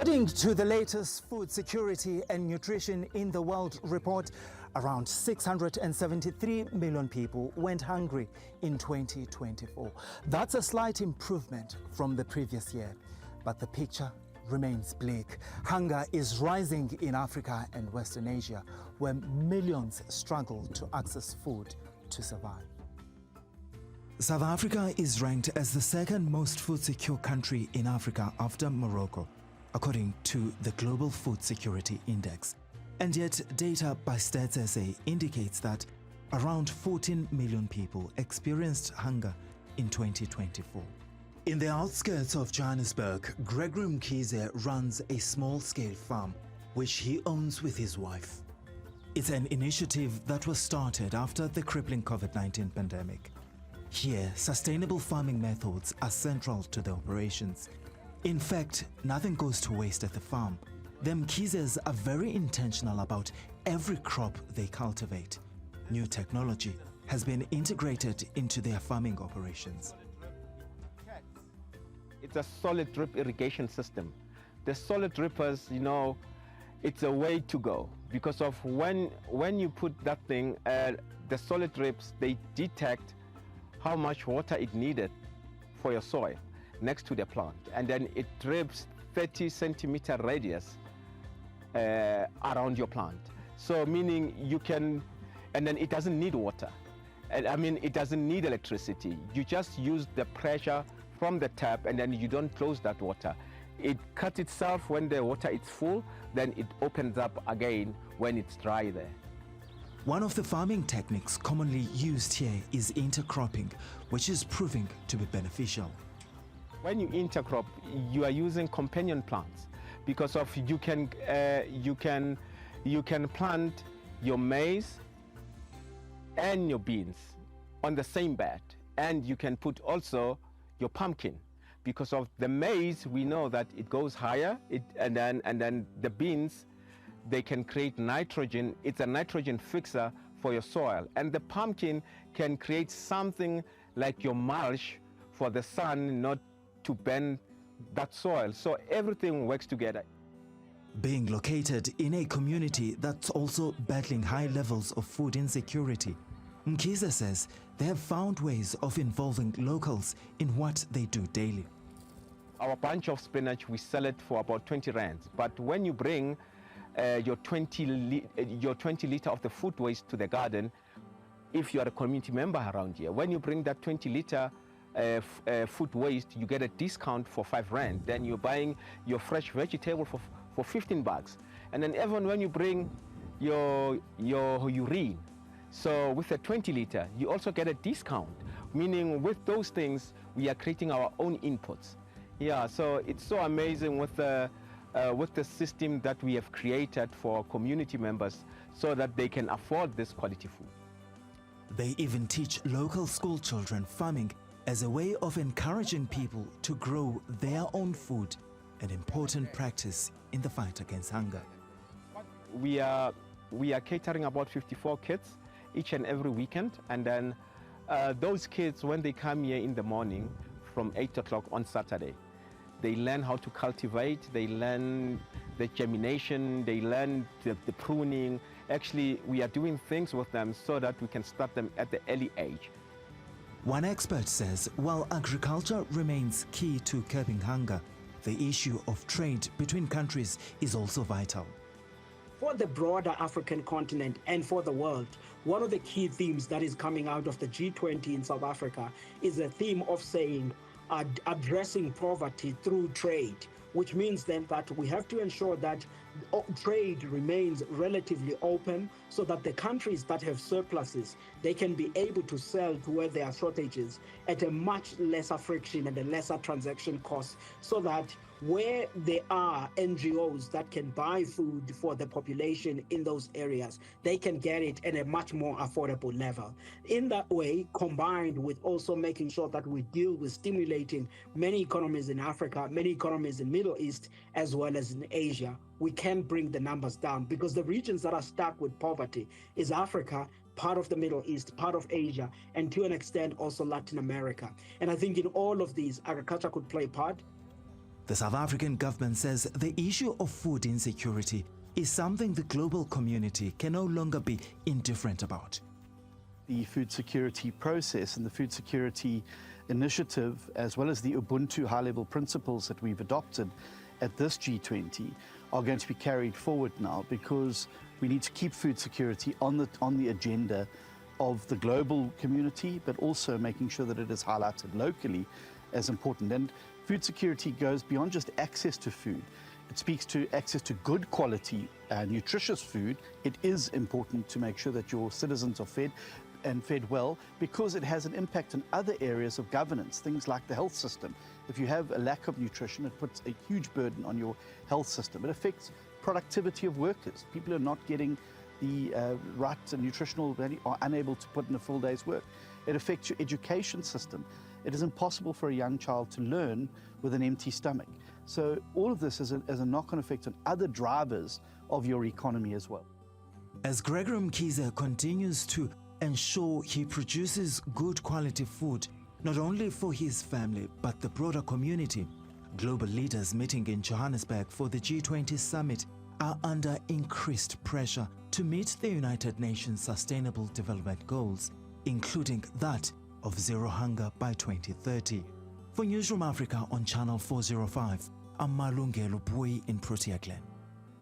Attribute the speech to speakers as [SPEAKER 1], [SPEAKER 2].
[SPEAKER 1] According to the latest Food Security and Nutrition in the World report, around 673 million people went hungry in 2024. That's a slight improvement from the previous year, but the picture remains bleak. Hunger is rising in Africa and Western Asia, where millions struggle to access food to survive. South Africa is ranked as the second most food-secure country in Africa after Morocco, according to the Global Food Security Index. And yet, data by Stats SA indicates that around 14 million people experienced hunger in 2024. In the outskirts of Johannesburg, Gregory Mkhize runs a small-scale farm, which he owns with his wife. It's an initiative that was started after the crippling COVID-19 pandemic. Here, sustainable farming methods are central to the operations. In fact, nothing goes to waste at the farm. The Mkhizes are very intentional about every crop they cultivate. New technology has been integrated into their farming operations.
[SPEAKER 2] It's a solid drip irrigation system. The solid drippers, it's a way to go because of when you put that thing, the solid drips, they detect how much water it needed for your soil next to the plant, and then it drips 30-centimeter radius around your plant. So meaning you can, and then it doesn't need water. It doesn't need electricity. You just use the pressure from the tap, and then you don't close that water. It cuts itself when the water is full, then it opens up again when it's dry there.
[SPEAKER 1] One of the farming techniques commonly used here is intercropping, which is proving to be beneficial.
[SPEAKER 2] When you intercrop, you are using companion plants because of you can plant your maize and your beans on the same bed, and you can put also your pumpkin. Because of the maize, we know that it goes higher, and then the beans, they can create nitrogen. It's a nitrogen fixer for your soil, and the pumpkin can create something like your mulch for the sun not to bend that soil. So everything works together.
[SPEAKER 1] Being located in a community that's also battling high levels of food insecurity, Mkhize says they have found ways of involving locals in what they do daily.
[SPEAKER 2] Our bunch of spinach, we sell it for about 20 rands. But when you bring your 20 liter of the food waste to the garden, if you are a community member around here, when you bring that 20 liter food waste, you get a discount for 5 rand. Then you're buying your fresh vegetable for 15 bucks. And then even when you bring your urine, so with a 20 liter, you also get a discount. Meaning with those things, we are creating our own inputs. Yeah, so it's so amazing with the system that we have created for community members so that they can afford this quality food.
[SPEAKER 1] They even teach local school children farming as a way of encouraging people to grow their own food, an important practice in the fight against hunger.
[SPEAKER 2] We are catering about 54 kids each and every weekend, and then those kids, when they come here in the morning from 8 o'clock on Saturday, they learn how to cultivate, they learn the germination, they learn the pruning. Actually, we are doing things with them so that we can start them at the early age.
[SPEAKER 1] One expert says while agriculture remains key to curbing hunger, the issue of trade between countries is also vital.
[SPEAKER 3] For the broader African continent and for the world, one of the key themes that is coming out of the G20 in South Africa is a theme of saying addressing poverty through trade, which means then that we have to ensure that trade remains relatively open so that the countries that have surpluses, they can be able to sell to where there are shortages at a much lesser friction and a lesser transaction cost, so that where there are NGOs that can buy food for the population in those areas, they can get it at a much more affordable level. In that way, combined with also making sure that we deal with stimulating many economies in Africa, many economies in Middle East, as well as in Asia, we can bring the numbers down, because the regions that are stuck with poverty is Africa, part of the Middle East, part of Asia, and to an extent also Latin America. And I think in all of these, agriculture could play a part.
[SPEAKER 1] The South African government says the issue of food insecurity is something the global community can no longer be indifferent about.
[SPEAKER 4] The food security process and the food security initiative, as well as the Ubuntu high-level principles that we've adopted at this G20, are going to be carried forward now, because we need to keep food security on the agenda of the global community, but also making sure that it is highlighted locally as important. And food security goes beyond just access to food. It speaks to access to good quality, nutritious food. It is important to make sure that your citizens are fed and fed well, because it has an impact on other areas of governance, things like the health system. If you have a lack of nutrition, it puts a huge burden on your health system. It affects productivity of workers. People are not getting the right nutritional value, are unable to put in a full day's work. It affects your education system. It is impossible for a young child to learn with an empty stomach. So all of this has a knock-on effect on other drivers of your economy as well.
[SPEAKER 1] As Gregory Mkhize continues to ensure he produces good quality food, not only for his family, but the broader community, global leaders meeting in Johannesburg for the G20 summit are under increased pressure to meet the United Nations Sustainable Development Goals, including that of zero hunger by 2030. For Newzroom Afrika on Channel 405, I'm Malungelo Booi in Protea Glen.